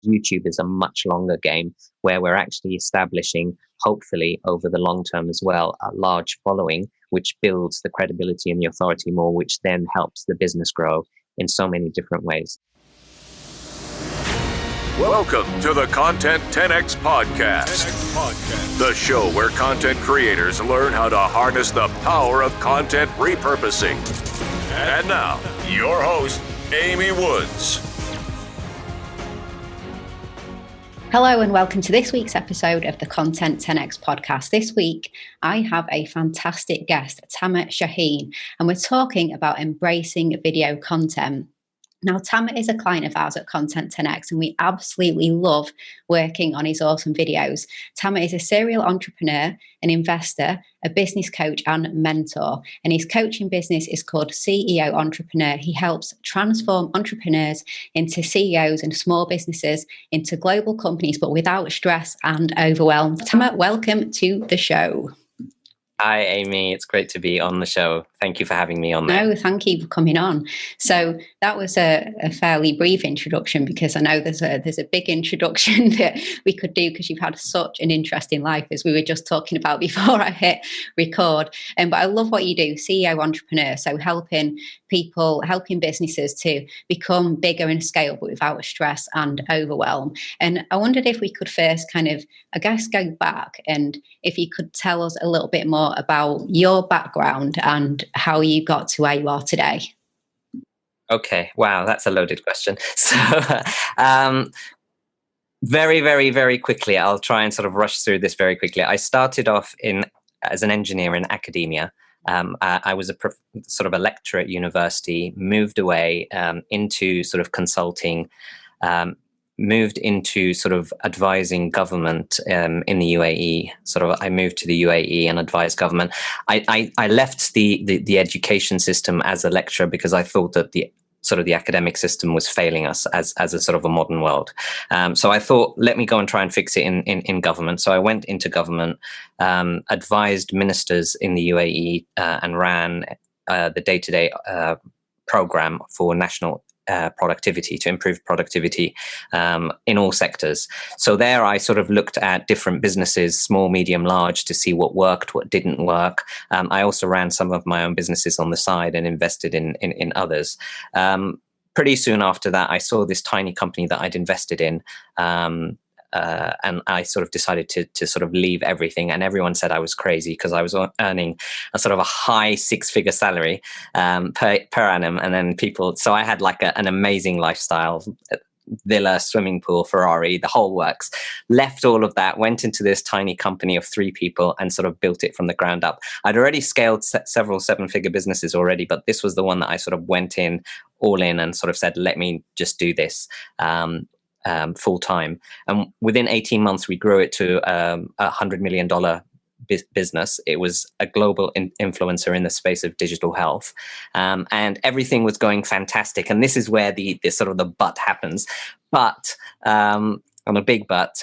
YouTube is a much longer game where we're actually establishing, hopefully over the long term as well, a large following, which builds the credibility and the authority more, which then helps the business grow in so many different ways. Welcome to the Content 10X Podcast, the show where content creators learn how to harness the power of content repurposing. And now, your host, Amy Woods. Hello and welcome to this week's episode of the Content 10X Podcast. This week, I have a fantastic guest, Tamer Shahin, and we're talking about embracing video content. Now, Tamer is a client of ours at Content 10X, and we absolutely love working on his awesome videos. Tamer is a serial entrepreneur, an investor, a business coach, and mentor. And his coaching business is called CEO Entrepreneur. He helps transform entrepreneurs into CEOs and small businesses into global companies, but without stress and overwhelm. Tamer, welcome to the show. Hi, Amy. It's great to be on the show. Thank you for having me on there. No, thank you for coming on. So that was a fairly brief introduction, because I know there's a big introduction that we could do, because you've had such an interesting life, as we were just talking about before I hit record. But I love what you do, CEO Entrepreneur. So helping people, helping businesses to become bigger in scale, but without stress and overwhelm. And I wondered if we could first kind of, I guess, go back, and if you could tell us a little bit more about your background and how you got to where you are today. Okay. Wow. That's a loaded question. So, very, very, very quickly, I'll try and sort of rush through this very quickly. I started off as an engineer in academia. I was sort of a lecturer at university, moved away into sort of consulting, moved into sort of advising government in the UAE. I moved to the UAE and advised government. I left the education system as a lecturer because I thought that the academic system was failing us as a sort of a modern world. So I thought, let me go and try and fix it in government. So I went into government, advised ministers in the UAE, and ran the day-to-day program for national productivity, to improve productivity in all sectors. So there I sort of looked at different businesses, small, medium, large, to see what worked, what didn't work. I also ran some of my own businesses on the side and invested in others. Pretty soon after that, I saw this tiny company that I'd invested in, and I sort of decided to sort of leave everything. And everyone said I was crazy because I was earning a sort of a high six-figure salary per annum. And then so I had like an amazing lifestyle, villa, swimming pool, Ferrari, the whole works. Left all of that, went into this tiny company of 3 people and sort of built it from the ground up. I'd already scaled several 7-figure businesses already, but this was the one that I sort of went in all in and sort of said, let me just do this. Full time, and within 18 months we grew it to $100 million business. It was a global influencer in the space of digital health, and everything was going fantastic. And this is where the sort of the but happens. But on a big but,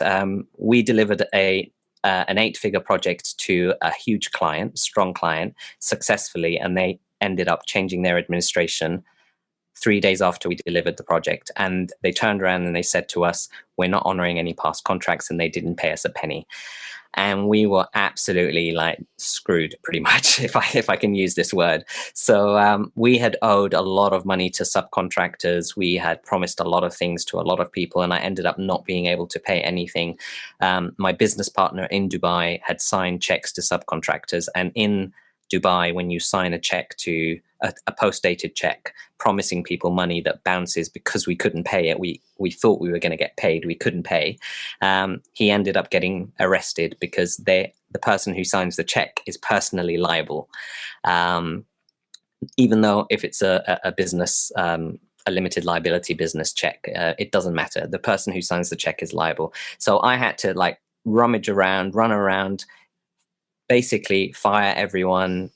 we delivered an 8-figure project to a huge client, strong client, successfully, and they ended up changing their administration 3 days after we delivered the project. And they turned around and they said to us, we're not honoring any past contracts, and they didn't pay us a penny. And we were absolutely like screwed, pretty much, if I can use this word. So we had owed a lot of money to subcontractors. We had promised a lot of things to a lot of people, and I ended up not being able to pay anything. My business partner in Dubai had signed checks to subcontractors, and in Dubai, when you sign a check to a post-dated check promising people money that bounces because we couldn't pay it, we thought we were going to get paid, we couldn't pay. He ended up getting arrested because the person who signs the check is personally liable, even though if it's a business, a limited liability business check, it doesn't matter. The person who signs the check is liable. So I had to like rummage around, run around, basically fire everyone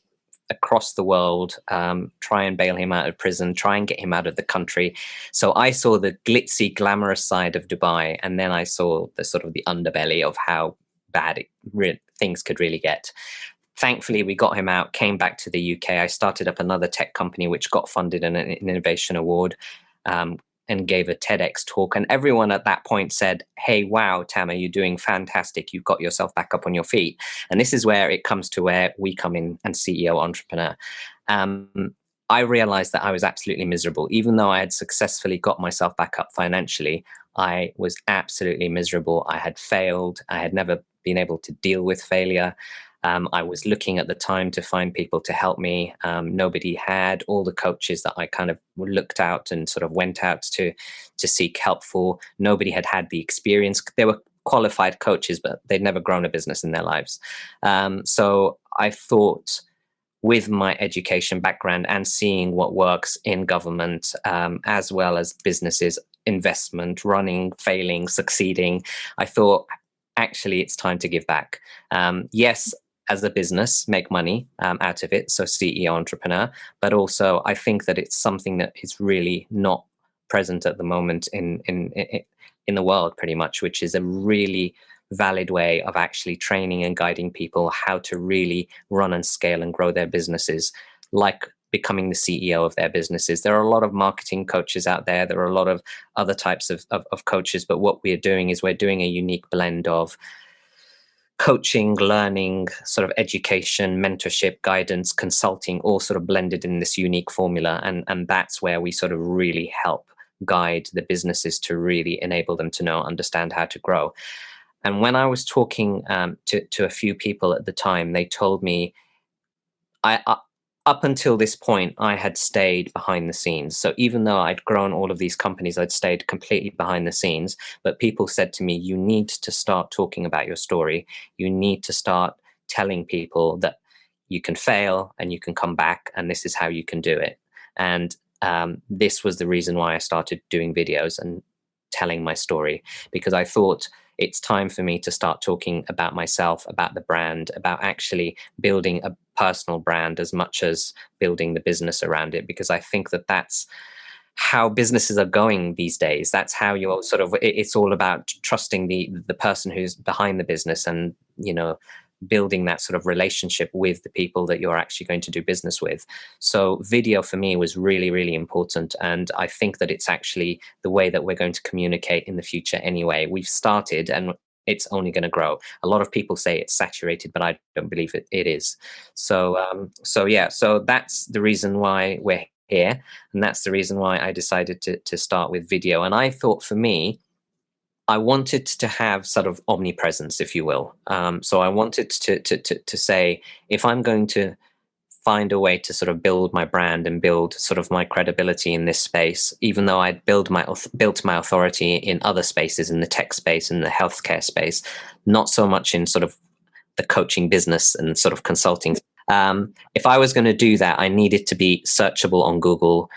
across the world, try and bail him out of prison, try and get him out of the country. So I saw the glitzy, glamorous side of Dubai, and then I saw the sort of the underbelly of how bad things could really get. Thankfully, we got him out, came back to the UK. I started up another tech company which got funded an innovation award, and gave a TEDx talk. And everyone at that point said, hey, wow, Tamer, you're doing fantastic. You've got yourself back up on your feet. And this is where it comes to where we come in and CEO entrepreneur. I realized that I was absolutely miserable. Even though I had successfully got myself back up financially, I was absolutely miserable. I had failed. I had never been able to deal with failure. I was looking at the time to find people to help me. Nobody had. All the coaches that I kind of looked out and sort of went out to seek help for, nobody had had the experience. They were qualified coaches, but they'd never grown a business in their lives. So I thought, with my education background and seeing what works in government, as well as businesses, investment, running, failing, succeeding, I thought, actually, it's time to give back. Yes, as a business, make money out of it, so CEO entrepreneur, but also I think that it's something that is really not present at the moment in the world, pretty much, which is a really valid way of actually training and guiding people how to really run and scale and grow their businesses, like becoming the CEO of their businesses. There are a lot of marketing coaches out there. There are a lot of other types of coaches, but what we're doing is we're doing a unique blend of coaching, learning, sort of education, mentorship, guidance, consulting, all sort of blended in this unique formula. And that's where we sort of really help guide the businesses to really enable them to know, understand how to grow. And when I was talking to a few people at the time, they told me, up until this point, I had stayed behind the scenes. So even though I'd grown all of these companies, I'd stayed completely behind the scenes. But people said to me, you need to start talking about your story. You need to start telling people that you can fail and you can come back, and this is how you can do it. And this was the reason why I started doing videos and telling my story, because I thought, it's time for me to start talking about myself, about the brand, about actually building a personal brand as much as building the business around it, because I think that that's how businesses are going these days. That's how you're sort of, it's all about trusting the person who's behind the business, and, you know, building that sort of relationship with the people that you're actually going to do business with. So video for me was really, really important. And I think that it's actually the way that we're going to communicate in the future anyway. We've started and it's only going to grow. A lot of people say it's saturated, but I don't believe it is. So that's the reason why we're here. And that's the reason why I decided to start with video. And I thought, for me, I wanted to have sort of omnipresence, if you will. So I wanted to say, if I'm going to find a way to sort of build my brand and build sort of my credibility in this space, even though I'd built my authority in other spaces, in the tech space, in the healthcare space, not so much in sort of the coaching business and sort of consulting. If I was going to do that, I needed to be searchable on Google,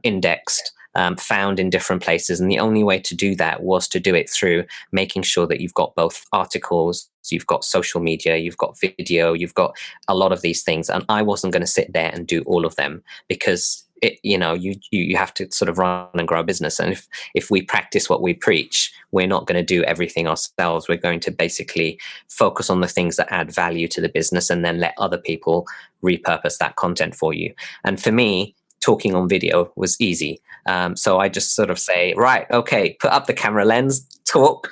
indexed, found in different places. And the only way to do that was to do it through making sure that you've got both articles, you've got social media, you've got video, you've got a lot of these things. And I wasn't going to sit there and do all of them, because you have to sort of run and grow a business. And if we practice what we preach, we're not going to do everything ourselves. We're going to basically focus on the things that add value to the business, and then let other people repurpose that content for you. And for me, talking on video was easy. So I just sort of say, right, okay, put up the camera lens, talk,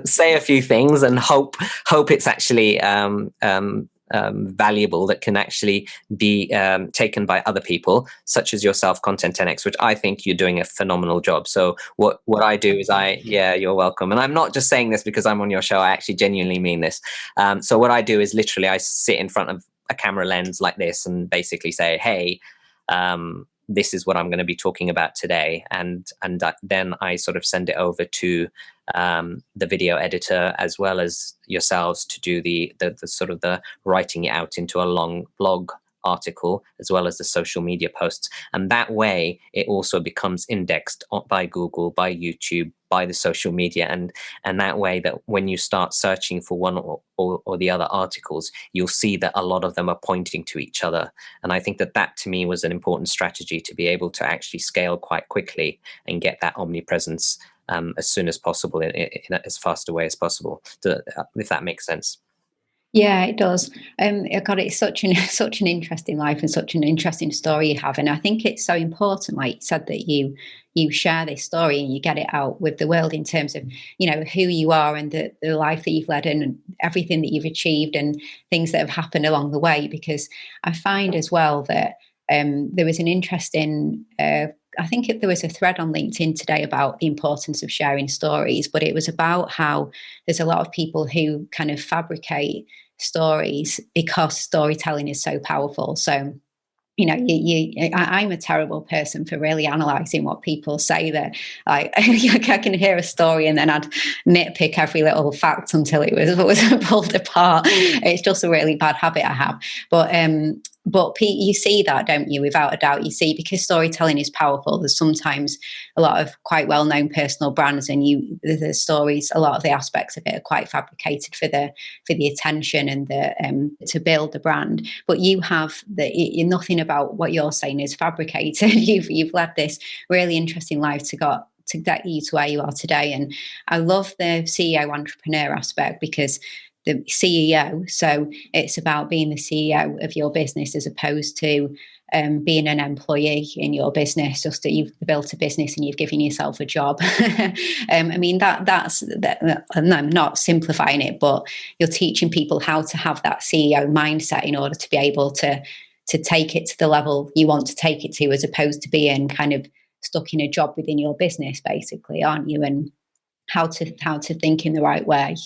say a few things, and hope it's actually valuable, that can actually be taken by other people, such as yourself, Content 10X, which I think you're doing a phenomenal job. So what I do is you're welcome. And I'm not just saying this because I'm on your show. I actually genuinely mean this. So what I do is literally I sit in front of a camera lens like this and basically say, hey, this is what I'm going to be talking about today. And then I sort of send it over to the video editor, as well as yourselves, to do the sort of the writing it out into a long blog article, as well as the social media posts. And that way it also becomes indexed by Google, by YouTube, by the social media. And that way, that when you start searching for one or the other articles, you'll see that a lot of them are pointing to each other. And I think that to me was an important strategy, to be able to actually scale quite quickly and get that omnipresence as soon as possible, in as fast a way as possible, if that makes sense. Yeah, it does. God, it's such an such an interesting life and such an interesting story you have, and I think it's so important, like you said, that you share this story and you get it out with the world in terms of who you are and the life that you've led and everything that you've achieved and things that have happened along the way. Because I find as well that there was an interesting. I think there was a thread on LinkedIn today about the importance of sharing stories, but it was about how there's a lot of people who kind of fabricate stories because storytelling is so powerful. So I'm a terrible person for really analysing what people say. That I can hear a story and then I'd nitpick every little fact until it was pulled apart. It's just a really bad habit I have. But Pete, you see that, don't you? Without a doubt, you see, because storytelling is powerful. There's sometimes a lot of quite well-known personal brands, and the stories, a lot of the aspects of it are quite fabricated for the attention and to build the brand. But you have nothing about what you're saying is fabricated. You've led this really interesting life to get you to where you are today. And I love the CEO entrepreneur aspect, because the CEO, so it's about being the CEO of your business as opposed to being an employee in your business. Just that you've built a business and you've given yourself a job. I mean, that's I'm not simplifying it, but you're teaching people how to have that CEO mindset in order to be able to take it to the level you want to take it to, as opposed to being kind of stuck in a job within your business, basically, aren't you? And how to think in the right way.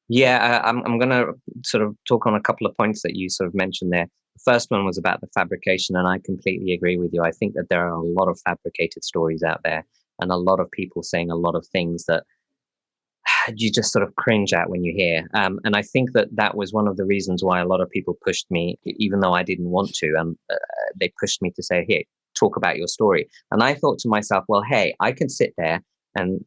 Yeah, I'm going to sort of talk on a couple of points that you sort of mentioned there. The first one was about the fabrication, and I completely agree with you. I think that there are a lot of fabricated stories out there, and a lot of people saying a lot of things that you just sort of cringe at when you hear. And I think that that was one of the reasons why a lot of people pushed me, even though I didn't want to. They pushed me to say, "Here, talk about your story." And I thought to myself, well, hey, I can sit there and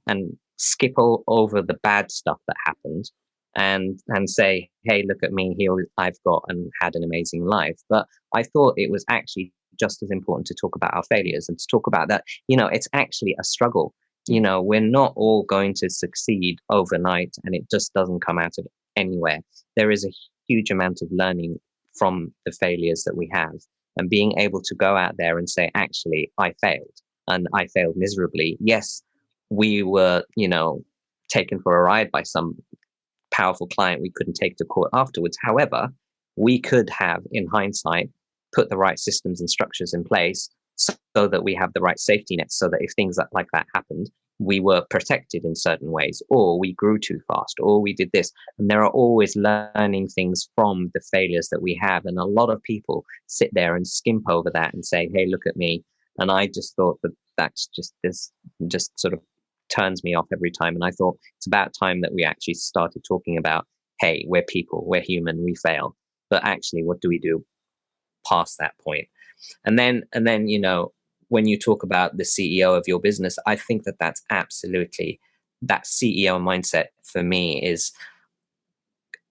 skip all over the bad stuff that happened and say, hey, look at me, here I've got and had an amazing life. But I thought it was actually just as important to talk about our failures and to talk about that, it's actually a struggle. We're not all going to succeed overnight, and it just doesn't come out of anywhere. There is a huge amount of learning from the failures that we have, and being able to go out there and say, actually, I failed, and I failed miserably. Yes, we were, taken for a ride by some powerful client we couldn't take to court afterwards. However, we could have, in hindsight, put the right systems and structures in place so that we have the right safety nets, so that if things like that happened, we were protected in certain ways, or we grew too fast, or we did this. And there are always learning things from the failures that we have. And a lot of people sit there and skimp over that and say, hey, look at me. And I just thought that that's just sort of turns me off every time. And I thought it's about time that we actually started talking about, hey, we're people, we're human, we fail. But actually, what do we do past that point? And then, when you talk about the CEO of your business, I think that that's absolutely, that CEO mindset for me is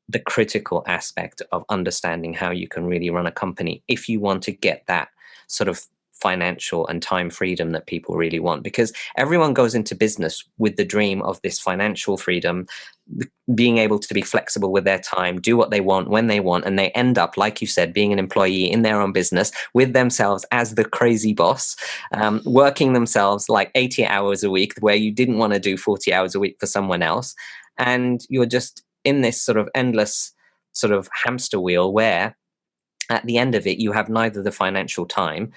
the critical aspect of understanding how you can really run a company if you want to get that sort of financial and time freedom that people really want. Because everyone goes into business with the dream of this financial freedom, being able to be flexible with their time, do what they want when they want, and they end up, like you said, being an employee in their own business with themselves as the crazy boss, working themselves like 80 hours a week where you didn't want to do 40 hours a week for someone else. And you're just in this sort of endless sort of hamster wheel where at the end of it, you have neither the financial time,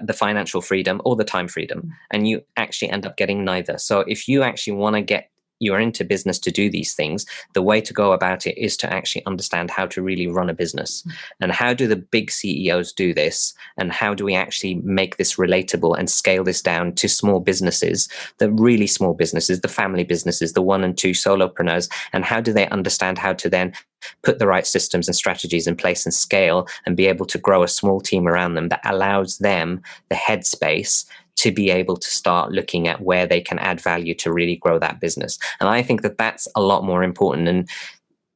the financial freedom, or the time freedom, and you actually end up getting neither. So if you actually want to you're into business to do these things, the way to go about it is to actually understand how to really run a business. And how do the big CEOs do this? And how do we actually make this relatable and scale this down to small businesses, the really small businesses, the family businesses, the 1 and 2 solopreneurs? And how do they understand how to then put the right systems and strategies in place and scale and be able to grow a small team around them that allows them the headspace to be able to start looking at where they can add value to really grow that business? And I think that that's a lot more important. And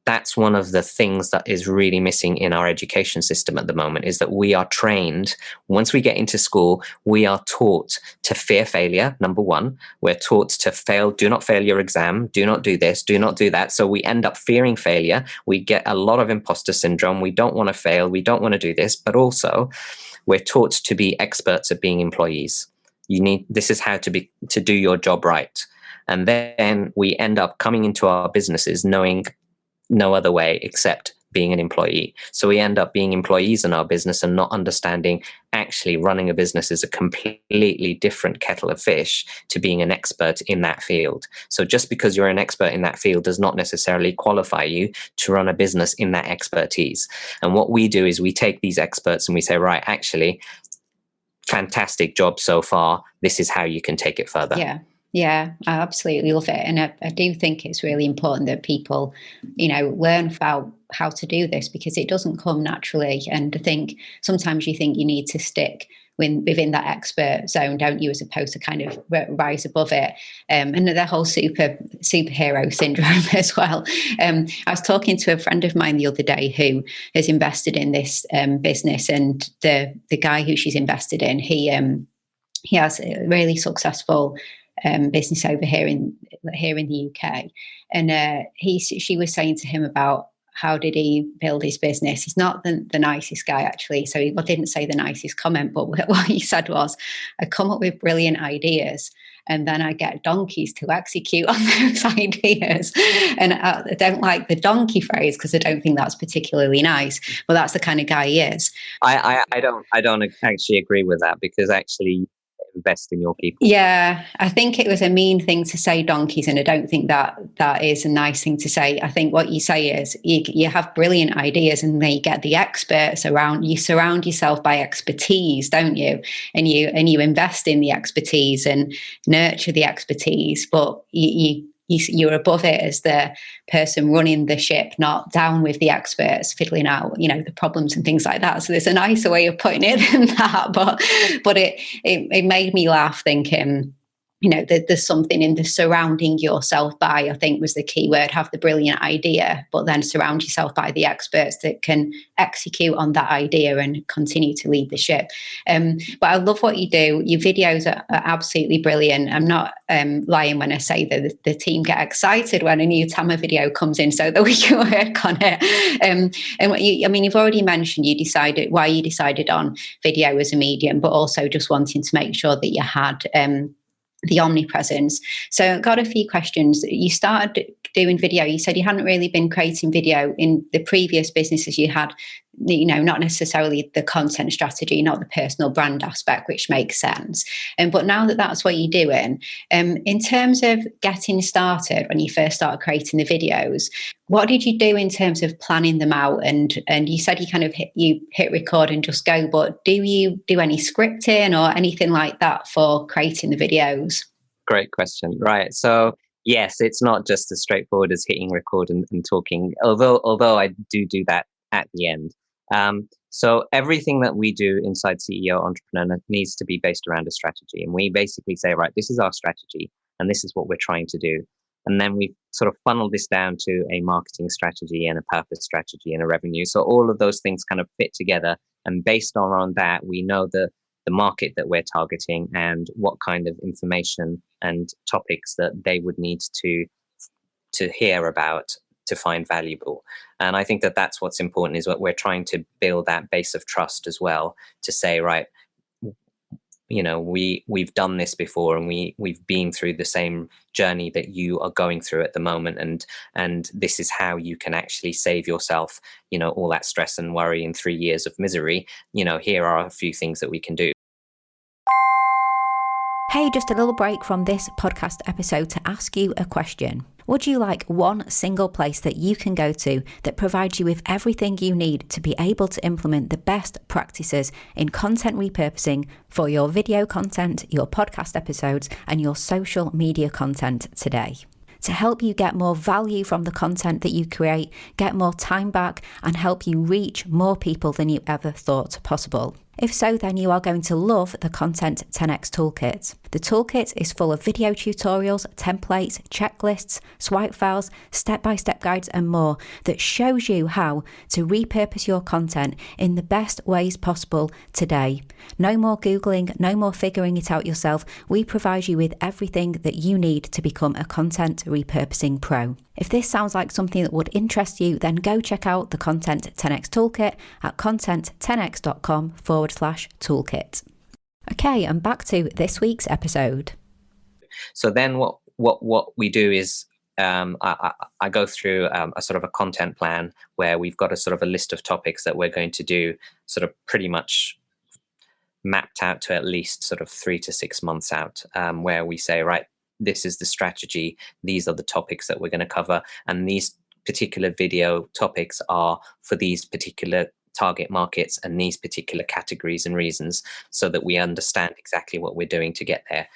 that's one of the things that is really missing in our education system at the moment, is that we are trained, once we get into school, we are taught to fear failure, number one. We're taught to fail, do not fail your exam, do not do this, do not do that. So we end up fearing failure. We get a lot of imposter syndrome. We don't want to fail. We don't want to do this, but also we're taught to be experts at being employees. This is how to do your job right. And then we end up coming into our businesses knowing no other way except being an employee. So we end up being employees in our business and not understanding actually running a business is a completely different kettle of fish to being an expert in that field. So just because you're an expert in that field does not necessarily qualify you to run a business in that expertise. And what we do is we take these experts and we say, right, actually, fantastic job so far. This is how you can take it further. Yeah, I absolutely love it. And I do think it's really important that people, learn about how to do this, because it doesn't come naturally. And I think sometimes you think you need to stick within that expert zone, don't you, as opposed to kind of rise above it. And the whole superhero syndrome as well. I was talking to a friend of mine the other day who has invested in this business, and the guy who she's invested in, he has a really successful business over here in the UK, and she was saying to him about how did he build his business. He's not the nicest guy, actually, so he didn't say the nicest comment, but what he said was, I come up with brilliant ideas and then I get donkeys to execute on those ideas. And I don't like the donkey phrase because I don't think that's particularly nice, but that's the kind of guy he is. I don't actually agree with that, because actually invest in your people. Yeah, I think it was a mean thing to say, donkeys, and I don't think that is a nice thing to say. I think what you say is you have brilliant ideas and then you get the experts around. You surround yourself by expertise, don't you? And you invest in the expertise and nurture the expertise, but you're above it as the person running the ship, not down with the experts fiddling out, the problems and things like that. So there's a nicer way of putting it than that, but it made me laugh thinking, there's something in the surrounding yourself by, I think was the key word, have the brilliant idea, but then surround yourself by the experts that can execute on that idea and continue to lead the ship. But I love what you do. Your videos are absolutely brilliant. I'm not lying when I say that the team get excited when a new Tamer video comes in so that we can work on it. And you've already mentioned why you decided on video as a medium, but also just wanting to make sure that you had the omnipresence. So I've got a few questions. You started doing video. You said you hadn't really been creating video in the previous businesses you had, not necessarily the content strategy, not the personal brand aspect, which makes sense. But now that's what you're doing, in terms of getting started, when you first started creating the videos, what did you do in terms of planning them out? And you said you kind of hit record and just go, but do you do any scripting or anything like that for creating the videos? Great question. Right. So yes, it's not just as straightforward as hitting record and talking, although I do that at the end. So everything that we do inside CEO Entrepreneur needs to be based around a strategy. And we basically say, right, this is our strategy and this is what we're trying to do. And then we sort of funnel this down to a marketing strategy and a purpose strategy and a revenue. So all of those things kind of fit together. And based on that, we know the market that we're targeting and what kind of information and topics that they would need to hear about to find valuable. And I think that that's what's important, is what we're trying to build that base of trust as well, to say, right, we've done this before and we've been through the same journey that you are going through at the moment, and this is how you can actually save yourself all that stress and worry in 3 years of misery. Here are a few things that we can do. Hey, just a little break from this podcast episode to ask you a question. Would you like one single place that you can go to that provides you with everything you need to be able to implement the best practices in content repurposing for your video content, your podcast episodes, and your social media content today? To help you get more value from the content that you create, get more time back, and help you reach more people than you ever thought possible. If so, then you are going to love the Content 10x Toolkit. The toolkit is full of video tutorials, templates, checklists, swipe files, step-by-step guides and more that shows you how to repurpose your content in the best ways possible today. No more Googling, no more figuring it out yourself. We provide you with everything that you need to become a content repurposing pro. If this sounds like something that would interest you, then go check out the Content 10x Toolkit at content10x.com/toolkit. Okay, and back to this week's episode. So then what we do is I go through a sort of a content plan where we've got a sort of a list of topics that we're going to do, sort of pretty much mapped out to at least sort of 3 to 6 months out, where we say, right, this is the strategy, these are the topics that we're going to cover, and these particular video topics are for these particular target markets and these particular categories and reasons, so that we understand exactly what we're doing to get there.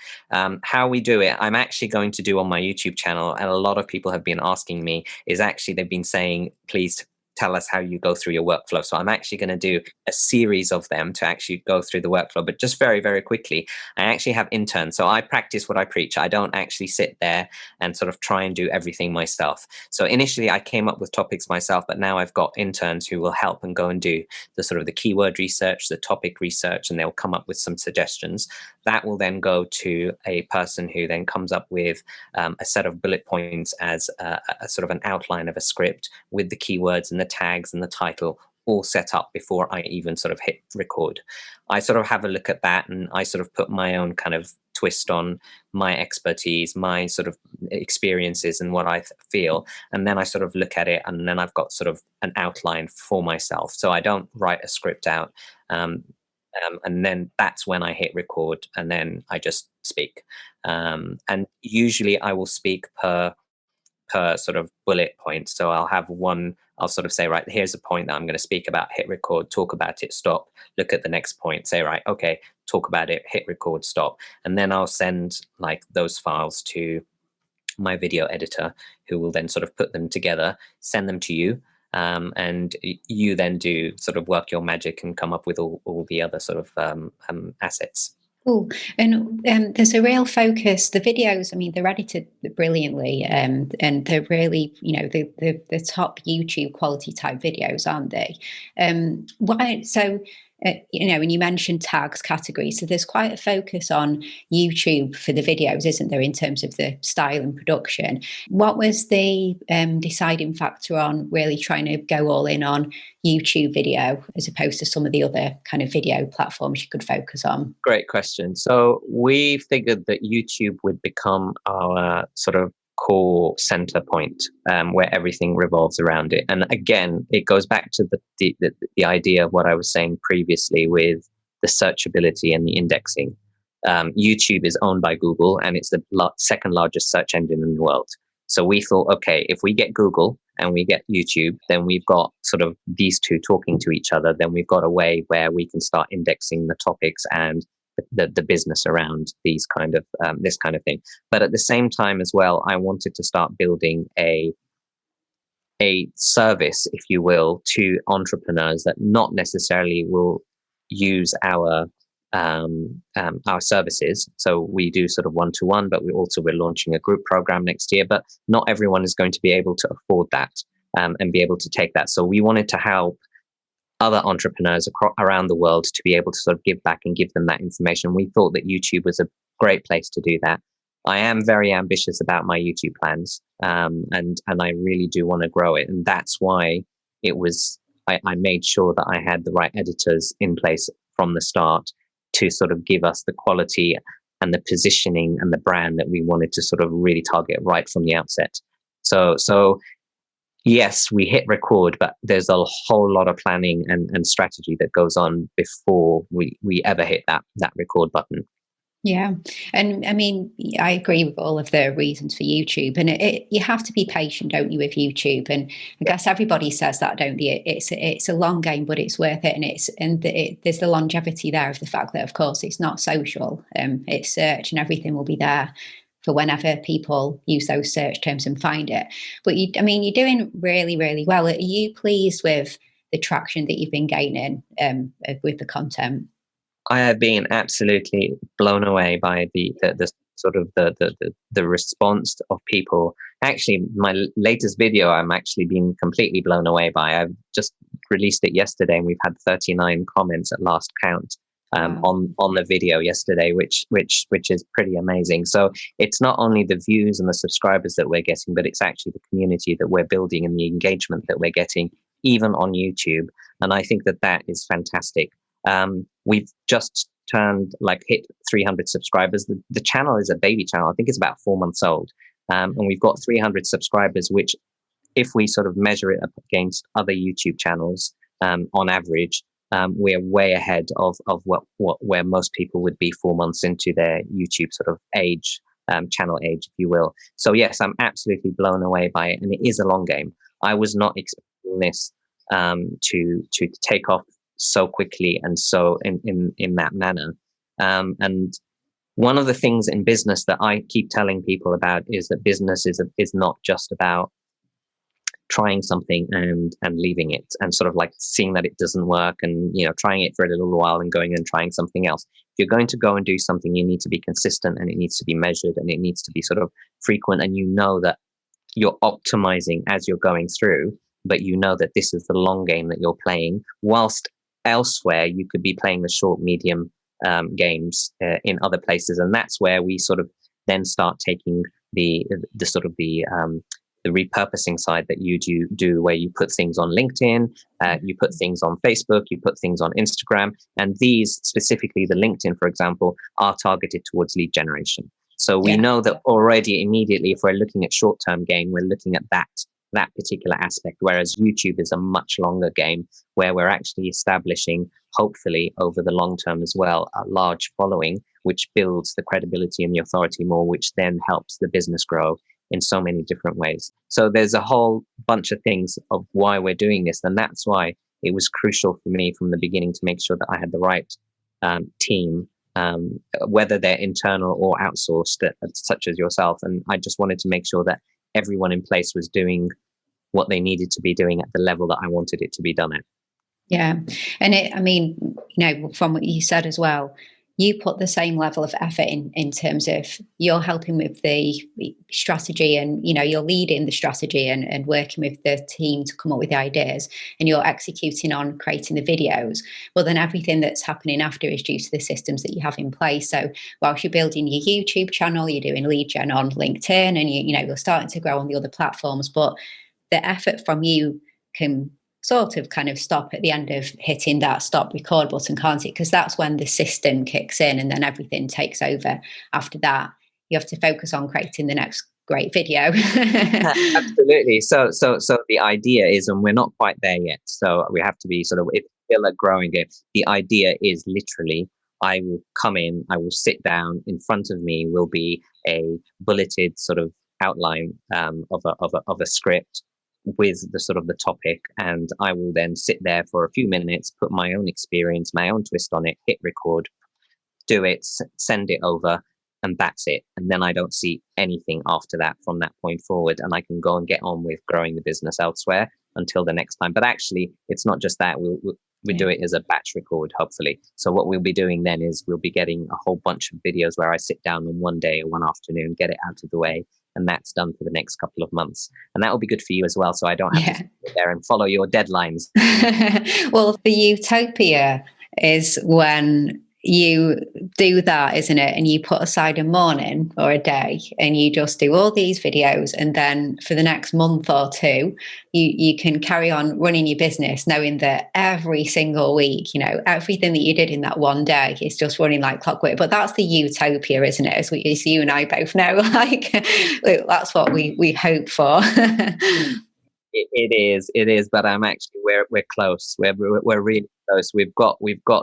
How we do it, I'm actually going to do on my YouTube channel, and a lot of people have been asking me, is actually they've been saying, please tell us how you go through your workflow. So I'm actually going to do a series of them to actually go through the workflow. But just very, very quickly, I actually have interns. So I practice what I preach. I don't actually sit there and sort of try and do everything myself. So initially I came up with topics myself, but now I've got interns who will help and go and do the sort of the keyword research, the topic research, and they'll come up with some suggestions. That will then go to a person who then comes up with a set of bullet points as a sort of an outline of a script with the keywords and the tags and the title all set up before I even sort of hit record. I sort of have a look at that, and I sort of put my own kind of twist on my expertise, my sort of experiences and what I feel. And then I sort of look at it, and then I've got sort of an outline for myself. So I don't write a script out. And then that's when I hit record, and then I just speak. And usually I will speak per sort of bullet point. So I'll have one, I'll sort of say, right, here's a point that I'm going to speak about, hit record, talk about it, stop, look at the next point, say, right, okay, talk about it, hit record, stop. And then I'll send like those files to my video editor, who will then sort of put them together, send them to you. And you then do sort of work your magic and come up with all the other sort of assets. Cool. And there's a real focus. The videos, I mean, they're edited brilliantly, and they're really, the top YouTube quality type videos, aren't they? Why? So, and you mentioned tags, categories. So there's quite a focus on YouTube for the videos, isn't there, in terms of the style and production? What was the deciding factor on really trying to go all in on YouTube video as opposed to some of the other kind of video platforms you could focus on? Great question. So we figured that YouTube would become our sort of core center point, where everything revolves around it. And again, it goes back to the idea of what I was saying previously with the searchability and the indexing. YouTube is owned by Google, and it's the second largest search engine in the world. So we thought, okay, if we get Google and we get YouTube, then we've got sort of these two talking to each other. Then we've got a way where we can start indexing the topics and the business around these kind of this kind of thing. But at the same time as well, I wanted to start building a service, if you will, to entrepreneurs that not necessarily will use our services. So we do sort of one-to-one, but we're launching a group program next year. But not everyone is going to be able to afford that and be able to take that. So we wanted to help other entrepreneurs around the world to be able to sort of give back and give them that information. We thought that YouTube was a great place to do that. I am very ambitious about my YouTube plans, and I really do want to grow it. And that's why I made sure that I had the right editors in place from the start to sort of give us the quality and the positioning and the brand that we wanted to sort of really target right from the outset. So yes, we hit record, but there's a whole lot of planning and strategy that goes on before we ever hit that record button. Yeah. And I mean, I agree with all of the reasons for YouTube, and you have to be patient, don't you, with YouTube? And I guess everybody says that, don't they? It's a long game, but it's worth it. And there's the longevity there of the fact that, of course, it's not social. It's search, and everything will be there for whenever people use those search terms and find it. But you're doing really, really well. Are you pleased with the traction that you've been gaining with the content? I have been absolutely blown away by the sort of the response of people. Actually, my latest video, I'm actually been completely blown away by. I've just released it yesterday, and we've had 39 comments at last count on the video yesterday, which is pretty amazing. So it's not only the views and the subscribers that we're getting, but it's actually the community that we're building and the engagement that we're getting, even on YouTube. And I think that is fantastic. We've just hit 300 subscribers. The channel is a baby channel. I think it's about 4 months old. And we've got 300 subscribers, which, if we sort of measure it up against other YouTube channels, on average, we're way ahead of where most people would be 4 months into their YouTube sort of age, channel age, if you will. So yes, I'm absolutely blown away by it. And it is a long game. I was not expecting this to take off so quickly and so in that manner. And one of the things in business that I keep telling people about is that business is not just about trying something and leaving it and sort of like seeing that it doesn't work and, trying it for a little while and going and trying something else. If you're going to go and do something, you need to be consistent, and it needs to be measured, and it needs to be sort of frequent, and that you're optimizing as you're going through, but that this is the long game that you're playing, whilst elsewhere you could be playing the short, medium games in other places. And that's where we sort of then start taking the repurposing side that you do, where you put things on LinkedIn, you put things on Facebook, you put things on Instagram, and these, specifically the LinkedIn, for example, are targeted towards lead generation. So we know that already immediately, if we're looking at short-term gain, we're looking at that particular aspect, whereas YouTube is a much longer game, where we're actually establishing, hopefully over the long term as well, a large following, which builds the credibility and the authority more, which then helps the business grow in so many different ways. So there's a whole bunch of things of why we're doing this, and that's why it was crucial for me from the beginning to make sure that I had the right team, whether they're internal or outsourced, such as yourself. And I just wanted to make sure that everyone in place was doing what they needed to be doing at the level that I wanted it to be done at. Yeah. And from what you said as well, you put the same level of effort in terms of you're helping with the strategy, and you're leading the strategy and working with the team to come up with the ideas, and you're executing on creating the videos. Well, then everything that's happening after is due to the systems that you have in place. So whilst you're building your YouTube channel, you're doing lead gen on LinkedIn, and you're starting to grow on the other platforms, but the effort from you can sort of kind of stop at the end of hitting that stop record button, can't it? Because that's when the system kicks in, and then everything takes over. After that, you have to focus on creating the next great video. Absolutely. So the idea is, and we're not quite there yet, so we have to be sort of, it's still a growing game. The idea is literally, I will come in, I will sit down, in front of me will be a bulleted sort of outline of a script with the sort of the topic, and I will then sit there for a few minutes, put my own experience, my own twist on it, hit record, do it, send it over, and that's it. And then I don't see anything after that from that point forward, and I can go and get on with growing the business elsewhere until the next time. But actually, it's not just that. We do it as a batch record, hopefully. So what we'll be doing then is we'll be getting a whole bunch of videos where I sit down on one day or one afternoon, get it out of the way, and that's done for the next couple of months. And that will be good for you as well, so I don't have to sit there and follow your deadlines. Well, the utopia is when you do that, isn't it? And you put aside a morning or a day, and you just do all these videos, and then for the next month or two, you can carry on running your business, knowing that every single week, everything that you did in that one day is just running like clockwork. But that's the utopia, isn't it? As you and I both know, like that's what we hope for. It is, but I'm actually we're close. We're really close. We've got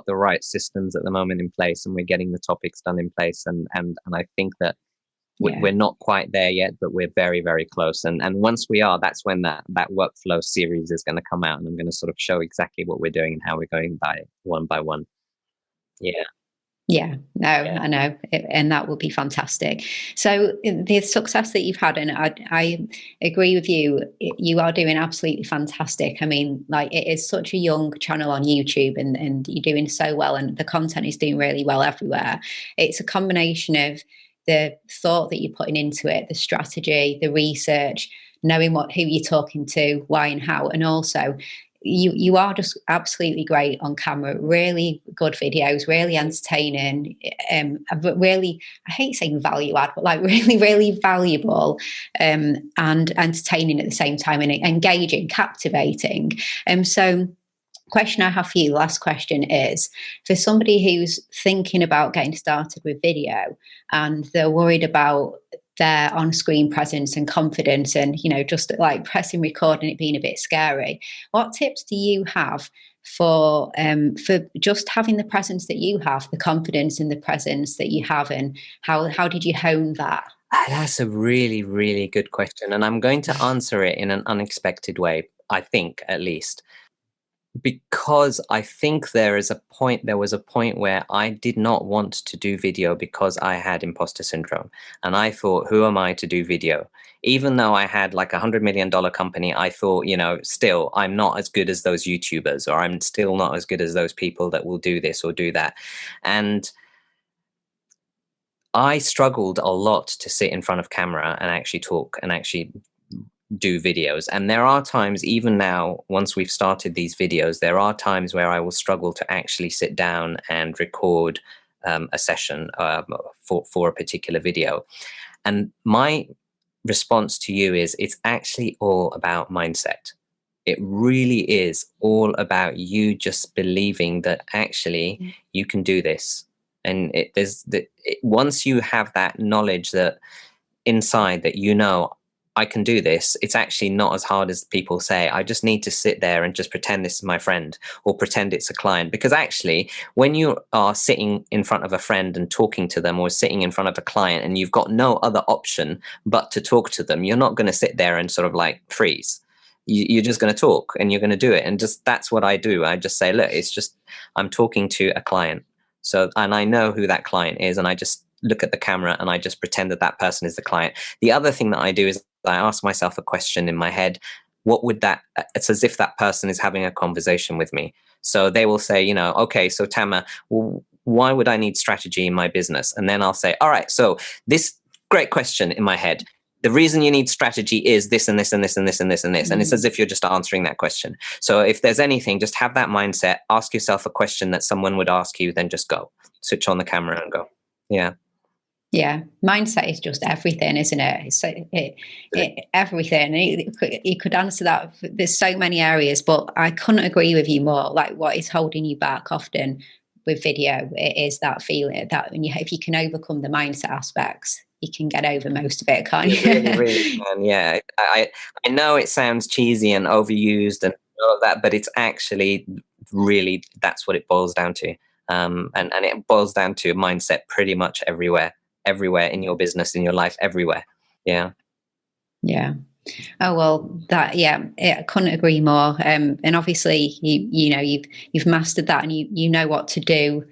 the right systems at the moment in place, and we're getting the topics done in place, and I think that we're not quite there yet, but we're very, very close. And once we are, that's when that workflow series is going to come out, and I'm going to sort of show exactly what we're doing and how we're going by one. Yeah. Yeah, no, I know, and that would be fantastic. So the success that you've had, and I agree with you, you are doing absolutely fantastic. I mean, like, it is such a young channel on YouTube, and you're doing so well, and the content is doing really well everywhere. It's a combination of the thought that you're putting into it, the strategy, the research, knowing who you're talking to, why and how, and also you are just absolutely great on camera. Really good videos, really entertaining. But really, I hate saying value add, but like really valuable, and entertaining at the same time, and engaging, captivating. So question I have for you, last question, is for somebody who's thinking about getting started with video and they're worried about their on-screen presence and confidence, and just like pressing record and it being a bit scary, what tips do you have for just having the presence that you have, the confidence and the presence that you have, and how did you hone that? That's a really, really good question, and I'm going to answer it in an unexpected way, I think, at least. Because I think there was a point where I did not want to do video because I had imposter syndrome. And I thought, who am I to do video? Even though I had like $100 million company, I thought, still, I'm not as good as those YouTubers, or I'm still not as good as those people that will do this or do that. And I struggled a lot to sit in front of camera and actually talk and actually do videos. And there are times, even now, once we've started these videos, there are times where I will struggle to actually sit down and record a session for a particular video. And my response to you is, it's actually all about mindset. It really is all about you just believing that actually you can do this. And once you have that knowledge that inside that, I can do this, it's actually not as hard as people say. I just need to sit there and just pretend this is my friend, or pretend it's a client. Because actually, when you are sitting in front of a friend and talking to them, or sitting in front of a client, and you've got no other option but to talk to them, you're not going to sit there and sort of like freeze. You're just going to talk, and you're going to do it. And just that's what I do. I just say, look, it's just, I'm talking to a client. So, and I know who that client is, and I just look at the camera and I just pretend that that person is the client. The other thing that I do is I ask myself a question in my head. What would that, it's as if that person is having a conversation with me. So they will say, okay, so Tamer, why would I need strategy in my business? And then I'll say, all right, so this great question in my head. The reason you need strategy is this and this and this and this and this and this. And it's as if you're just answering that question. So if there's anything, just have that mindset, ask yourself a question that someone would ask you, then just go, switch on the camera and go. Yeah. Yeah, mindset is just everything, isn't it? It's everything. You could answer that. There's so many areas, but I couldn't agree with you more. Like, what is holding you back often with video, it is that feeling that if you can overcome the mindset aspects, you can get over most of it, can't you? Really, really can. Yeah, I know it sounds cheesy and overused and all of that, but it's actually really, that's what it boils down to. And it boils down to mindset pretty much everywhere in your business, in your life, everywhere. Yeah. Yeah. Oh well, I couldn't agree more. And obviously, you've mastered that, and you know what to do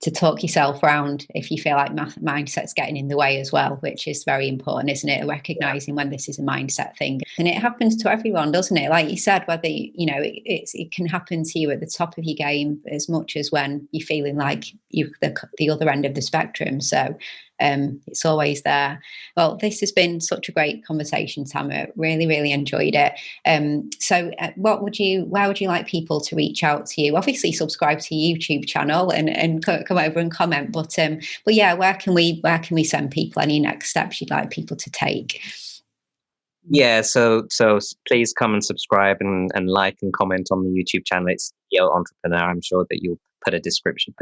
to talk yourself around if you feel like mindset's getting in the way as well, which is very important, isn't it? Recognizing when this is a mindset thing, and it happens to everyone, doesn't it? Like you said, whether it can happen to you at the top of your game as much as when you're feeling like you're the other end of the spectrum. So it's always there. Well, this has been such a great conversation, Tamer. Really, really enjoyed it. So where would you like people to reach out to you? Obviously subscribe to your YouTube channel and come over and comment, but yeah, where can we send people? Any next steps you'd like people to take? Yeah, so please come and subscribe and like and comment on the YouTube channel. It's CEO Entrepreneur. I'm sure that you'll put it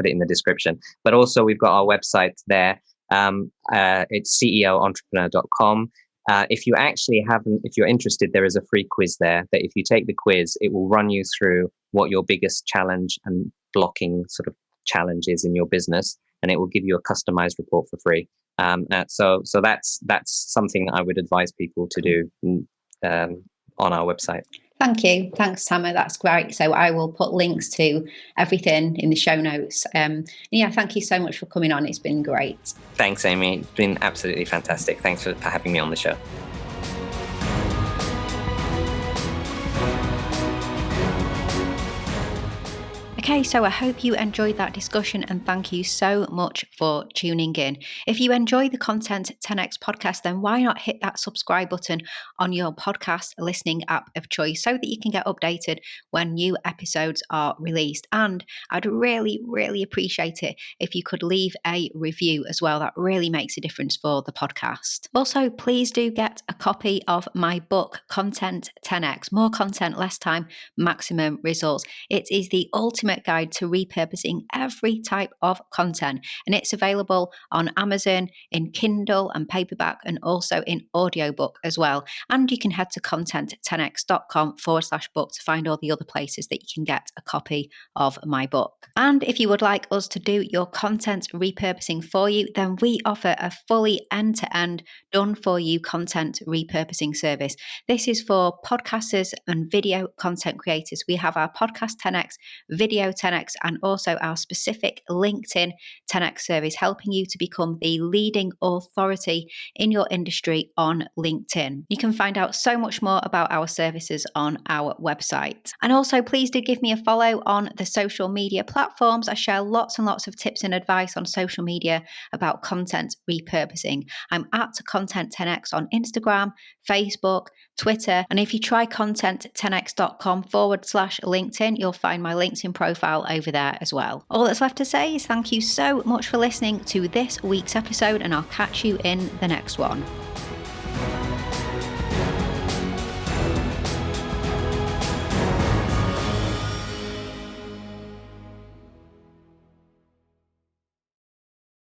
in the description. But also we've got our website there. It's ceoentrepreneur.com. If you're interested, there is a free quiz there that if you take the quiz, it will run you through what your biggest challenge and blocking sort of challenge is in your business, and it will give you a customized report for free. So that's something I would advise people to do on our website. Thank you. Thanks, Tamer. That's great. So I will put links to everything in the show notes. Yeah, thank you so much for coming on. It's been great. Thanks, Amy. It's been absolutely fantastic. Thanks for having me on the show. Okay, so I hope you enjoyed that discussion and thank you so much for tuning in. If you enjoy the Content 10X podcast, then why not hit that subscribe button on your podcast listening app of choice so that you can get updated when new episodes are released. And I'd really, really appreciate it if you could leave a review as well. That really makes a difference for the podcast. Also, please do get a copy of my book, Content 10X, More Content, Less Time, Maximum Results. It is the ultimate guide to repurposing every type of content, and it's available on Amazon in Kindle and paperback and also in audiobook as well. And you can head to content10x.com/book to find all the other places that you can get a copy of my book. And if you would like us to do your content repurposing for you, then we offer a fully end-to-end done for you content repurposing service. This is for podcasters and video content creators. We have our Podcast 10X, Video 10X, and also our specific LinkedIn 10X service, helping you to become the leading authority in your industry on LinkedIn. You can find out so much more about our services on our website. And also, please do give me a follow on the social media platforms. I share lots and lots of tips and advice on social media about content repurposing. I'm at Content 10X on Instagram, Facebook, Twitter, and if you try content10x.com/LinkedIn, you'll find my LinkedIn profile over there as well. All that's left to say is thank you so much for listening to this week's episode, and I'll catch you in the next one.